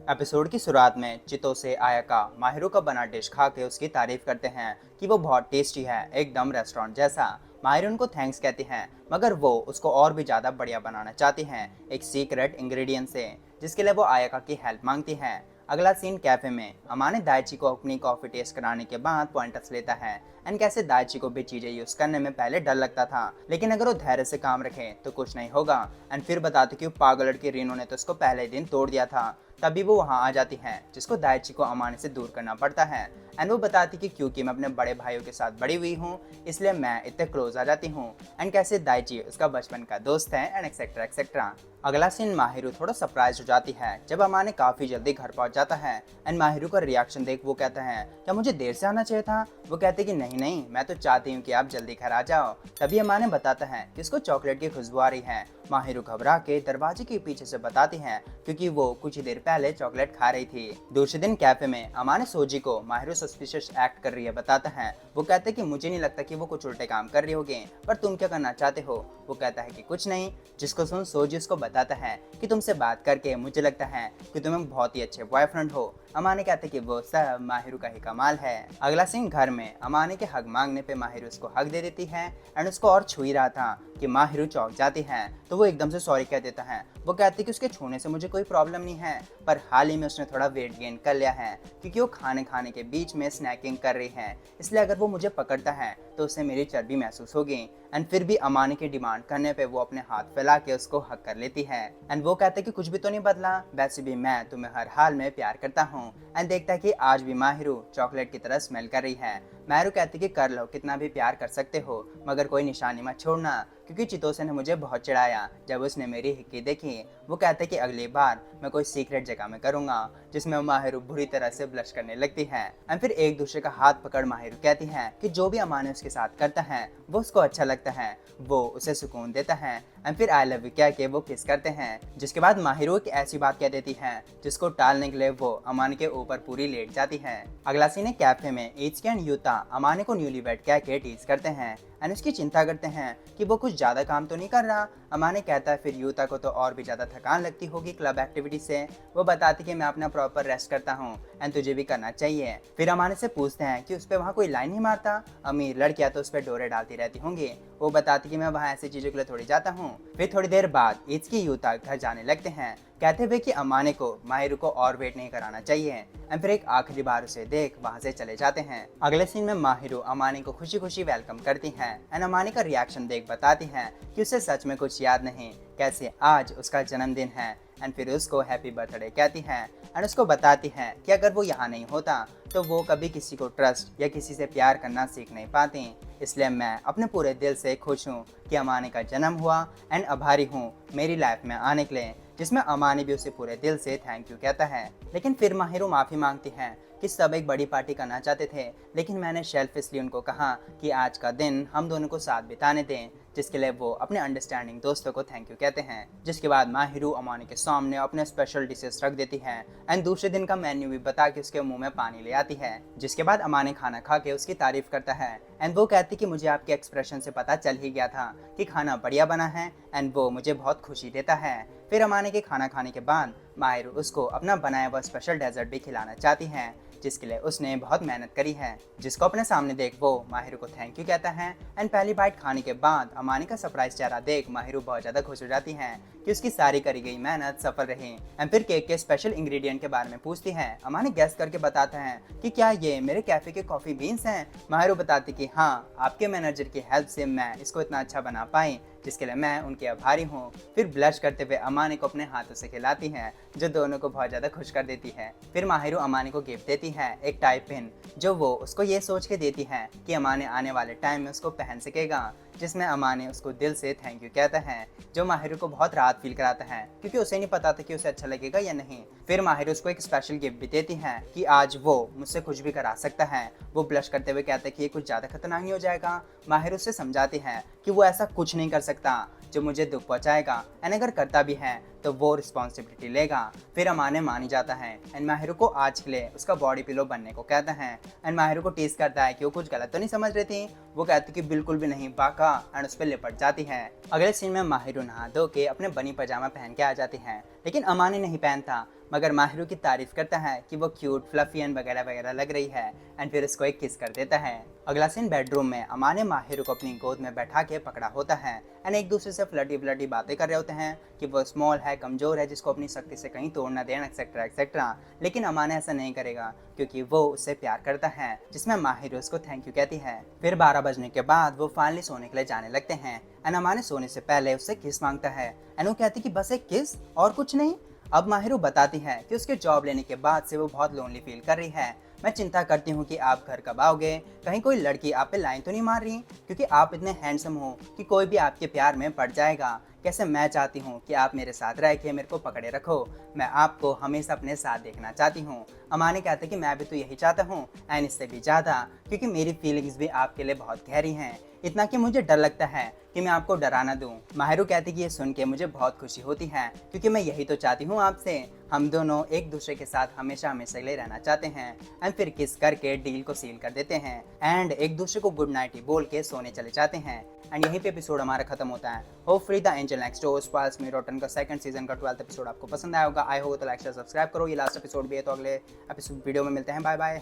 Episode की शुरुआत में चितो से आयाका माहिरो का बना डिश खा के उसकी तारीफ करते हैं कि वो बहुत टेस्टी है, एकदम रेस्टोरेंट जैसा। माहिरो उनको थैंक्स कहती हैं, मगर वो उसको और भी ज़्यादा बढ़िया बनाना चाहती हैं एक सीक्रेट इंग्रेडिएंट से, जिसके लिए वो आयाका की हेल्प मांगती हैं। अगला सीन कैफे में अमाने दाइची को अपनी कॉफ़ी टेस्ट कराने के बाद पॉइंटर्स लेता है एंड कैसे दाइची को भी चीज़ें यूज़ करने में पहले डर लगता था, लेकिन अगर वो धैर्य से काम रखे तो कुछ नहीं होगा। एंड फिर बताते कि पागल लड़की रीनो ने तो उसको पहले दिन तोड़ दिया था। तभी वो वहाँ आ जाती हैं, जिसको दाइची को अमाने से दूर करना पड़ता है। एंड वो बताती कि क्योंकि मैं अपने बड़े भाइयों के साथ बड़ी हुई हूँ, इसलिए मैं इतने क्लोज आ जाती हूँ। एंड कैसे दाइची उसका बचपन का दोस्त है एंड एक्सेट्रा एक्सेट्रा। अगला सीन माहिरू थोड़ा सरप्राइज हो जाती है जब अमाने काफ़ी जल्दी घर पहुंच जाता है। एंड माहिरू का रिएक्शन देख वो कहता है, क्या मुझे देर से आना चाहिए था? वो कहते कि नहीं नहीं, मैं तो चाहती हूँ कि आप जल्दी घर आ जाओ। तभी अमाने बताता है कि उसको चॉकलेट की खुशबू आ रही है। माहिरू घबरा के दरवाजे के पीछे से बताती हैं, क्योंकि वो कुछ ही देर पहले चॉकलेट खा रही थी। दूसरे दिन कैफे में अमाने सोजी को माहिरू सस्पिशियस एक्ट कर रही है बताता है। वो कहते कि मुझे नहीं लगता कि वो कुछ उल्टे काम कर रही होगी, पर तुम क्या करना चाहते हो? वो कहता है कि कुछ नहीं। जिसको सुन सोजी उसको बताता है कि तुमसे बात करके मुझे लगता है कि तुम्हें बहुत ही अच्छे बॉयफ्रेंड हो। अमाने कहते कि वो सब माहिरू का ही कमाल है। अगला सीन घर में अमाने के हक मांगने पे माहिरू उसको हक दे देती है एंड उसको और छू ही रहा था कि माहिरू चौंक जाती है, तो वो एकदम से सॉरी कह देता है। वो कहती कि उसके छूने से मुझे कोई प्रॉब्लम नहीं है, पर हाल ही में उसने थोड़ा वेट गेन कर लिया है क्योंकि वो खाने खाने के बीच में स्नैकिंग कर रही है, इसलिए अगर वो मुझे पकड़ता है तो उसे मेरी चर्बी महसूस होगी। एंड फिर भी अमाने की डिमांड करने पे वो अपने हाथ फैला के उसको हक कर लेती है। एंड वो कहते कि कुछ भी तो नहीं बदला, वैसे भी मैं तुम्हें हर हाल में प्यार करता हूँ। एंड देखता है कि आज भी माहिरू चॉकलेट की तरह स्मेल कर रही है। माहिरू कहती कि कर लो, कितना भी प्यार कर सकते हो, मगर कोई निशानी मत छोड़ना, क्योंकि चितोसे ने मुझे बहुत चिढ़ाया जब उसने मेरी हिक्की देखी। वो कहते कि अगली बार मैं कोई सीक्रेट जगह में करूंगा, जिसमें माहिरू बुरी तरह से ब्लश करने लगती है। एंड फिर एक दूसरे का हाथ पकड़ माहिरू कहती है कि जो भी अमाने उसके साथ करता है वो उसको अच्छा लगता है, वो उसे सुकून देता है। एंड फिर आई लव यू कह के वो किस करते हैं, जिसके बाद माहिरू एक ऐसी बात कह देती है जिसको टालने के लिए वो अमाने के ऊपर पूरी लेट जाती है। अगला सीन है कैफे में इत्सुकी एंड यूता अमाने को न्यूली वेड कह के टीज करते हैं एंड उसकी चिंता करते हैं कि वो कुछ ज़्यादा काम तो नहीं कर रहा। अमाने कहता है फिर यूता को तो और भी ज़्यादा थकान लगती होगी क्लब एक्टिविटी से। वो बताती कि मैं अपना प्रॉपर रेस्ट करता हूँ एंड तुझे भी करना चाहिए। फिर अमाने से पूछते हैं कि उस पर वहाँ कोई लाइन नहीं मारता, अमीर लड़कियाँ तो उस पर डोरे डालती रहती होंगी। वो बताती कि मैं वहाँ ऐसी चीज़ों के लिए थोड़ी जाता हूँ। फिर थोड़ी देर बाद इत्सुकी यूता घर जाने लगते हैं, कहते हुए कि अमाने को माहिरू को और वेट नहीं कराना चाहिए। एंड फिर एक आखिरी बार उसे देख वहाँ से चले जाते हैं। अगले सीन में माहिरू अमाने को खुशी खुशी वेलकम करती हैं एंड अमाने का रिएक्शन देख बताती हैं कि उसे सच में कुछ याद नहीं, कैसे आज उसका जन्मदिन है। एंड फिर उसको हैप्पी बर्थडे कहती हैं एंड उसको बताती हैं कि अगर वो यहाँ नहीं होता तो वो कभी किसी को ट्रस्ट या किसी से प्यार करना सीख नहीं पाती। इसलिए मैं अपने पूरे दिल से खुश हूँ कि अमाने का जन्म हुआ एंड आभारी हूँ मेरी लाइफ में आने के लिए, जिसमें अमाने भी उसे पूरे दिल से थैंक यू कहता है। लेकिन फिर माहिरू माफ़ी मांगती हैं कि सब एक बड़ी पार्टी करना चाहते थे, लेकिन मैंने सेल्फिशली उनको कहा कि आज का दिन हम दोनों को साथ बिताने दें, जिसके लिए वो अपने अंडरस्टैंडिंग दोस्तों को थैंक यू कहते हैं। जिसके बाद माहिरू अमाने के सामने अपने स्पेशल डिशेस रख देती है एंड दूसरे दिन का मेन्यू भी बता के उसके मुंह में पानी ले आती है। जिसके बाद अमाने खाना खा के उसकी तारीफ करता है एंड वो कहती कि मुझे आपके एक्सप्रेशन से पता चल ही गया था कि खाना बढ़िया बना है एंड वो मुझे बहुत खुशी देता है। फिर अमाने के खाना खाने के बाद माहिरू उसको अपना बनाया हुआ स्पेशल डेजर्ट भी खिलाना चाहती है, जिसके लिए उसने बहुत मेहनत करी है। जिसको अपने सामने देख वो माहिरू को थैंक यू कहता है एंड पहली बाइट खाने के बाद अमाने का सरप्राइज चेहरा देख माहिरू बहुत ज़्यादा खुश हो जाती है कि उसकी सारी करी गई मेहनत सफल रही। एंड फिर केक के स्पेशल इंग्रेडिएंट के बारे में पूछती है। अमाने गैस करके बताता है कि क्या ये मेरे कैफे के कॉफ़ी बीन्स हैं? माहिरू बताती कि हाँ, आपके मैनेजर की हेल्प से मैं इसको इतना अच्छा बना पाई, जिसके लिए मैं उनके आभारी हूँ। फिर ब्लश करते हुए अमाने को अपने हाथों से खिलाती हैं, जो दोनों को बहुत ज़्यादा खुश कर देती है। फिर माहिरू अमाने को गिफ्ट देती है, एक टाई पिन, जो वो उसको ये सोच के देती है कि अमाने आने वाले टाइम में उसको पहन सकेगा, जिसमें अमाने उसको दिल से थैंक यू कहता है, जो माहिरू को बहुत राहत फील कराता है क्योंकि उसे नहीं पता था कि उसे अच्छा लगेगा या नहीं। फिर माहिरू उसको एक स्पेशल गिफ्ट भी देती है कि आज वो मुझसे कुछ भी करा सकता है। वो ब्लश करते हुए कहते हैं कि ये कुछ ज़्यादा खतरनाक नहीं हो जाएगा। माहिरू उससे समझाती है कि वो ऐसा कुछ नहीं कर सकता जो मुझे दुख पहुंचाएगा एंड अगर करता भी है तो वो रिस्पॉन्सिबिलिटी लेगा। फिर अमाने मान ही जाता है एंड माहिरू को आज के लिए उसका बॉडी पिलो बनने को कहता है एंड माहिरू को टीज करता है कि वो कुछ गलत तो नहीं समझ रही थी। वो कहती कि बिल्कुल भी नहीं बाका एंड उस पर लिपट जाती है। अगले सीन में माहिरू नहा धो के अपने बनी पजामा पहन के आ जाती है, लेकिन अमाने नहीं पहनता। मगर माहिरो की तारीफ करता है कि वो क्यूट, फ्लफी एंड वगैरह वगैरह लग रही है एंड फिर उसको एक किस कर देता है। अगला सीन बेडरूम में अमा ने माहिरो को अपनी गोद में बैठा के पकड़ा होता है एंड एक दूसरे से फ्लटी फ्लटी बातें कर रहे होते हैं कि वो स्मॉल है, कमजोर है, जिसको अपनी शक्ति से कहीं तोड़ ना देना, एक्सेट्रा एक्सेट्रा। लेकिन अमा ने ऐसा नहीं करेगा क्योंकि वो उससे प्यार करता है, जिसमें माहिरो उसको थैंक यू कहती है। फिर 12 बजने के बाद वो फाइनली सोने के लिए जाने लगते हैं एंड अमा ने सोने से पहले उससे किस मांगता है एंड वो कहती कि बस एक किस और कुछ नहीं। अब माहिरो बताती है कि उसके जॉब लेने के बाद से वो बहुत लोनली फील कर रही है। मैं चिंता करती हूँ कि आप घर कब आओगे, कहीं कोई लड़की आप पे लाइन तो नहीं मार रही, क्योंकि आप इतने हैंडसम हो कि कोई भी आपके प्यार में पड़ जाएगा। कैसे मैं चाहती हूँ कि आप मेरे साथ रह के मेरे को पकड़े रखो, मैं आपको हमेशा अपने साथ देखना चाहती हूँ। अमाने कहते कि मैं भी तो यही चाहता हूँ एंड इससे भी ज़्यादा, क्योंकि मेरी फीलिंग्स भी आपके लिए बहुत गहरी हैं, इतना कि मुझे डर लगता है कि मैं आपको डरा ना दूं। माहिरो कहती कि ये सुन के मुझे बहुत खुशी होती है, क्योंकि मैं यही तो चाहती हूँ आपसे। हम दोनों एक दूसरे के साथ हमेशा हमेशा के लिए रहना चाहते हैं एंड फिर किस करके डील को सील कर देते हैं एंड एक दूसरे को गुड नाइट ही बोल के सोने चले जाते हैं। एंड यहीं पे एपिसोड हमारा खत्म होता है। Hopefully the angel next door spice me rotten का सेकंड सीजन का 12th एपिसोड आपको पसंद आया होगा। आई होप तो लाइक शेयर सब्सक्राइब करो। ये लास्ट एपिसोड भी है, तो अगले एपिसोड वीडियो में मिलते हैं। Bye bye.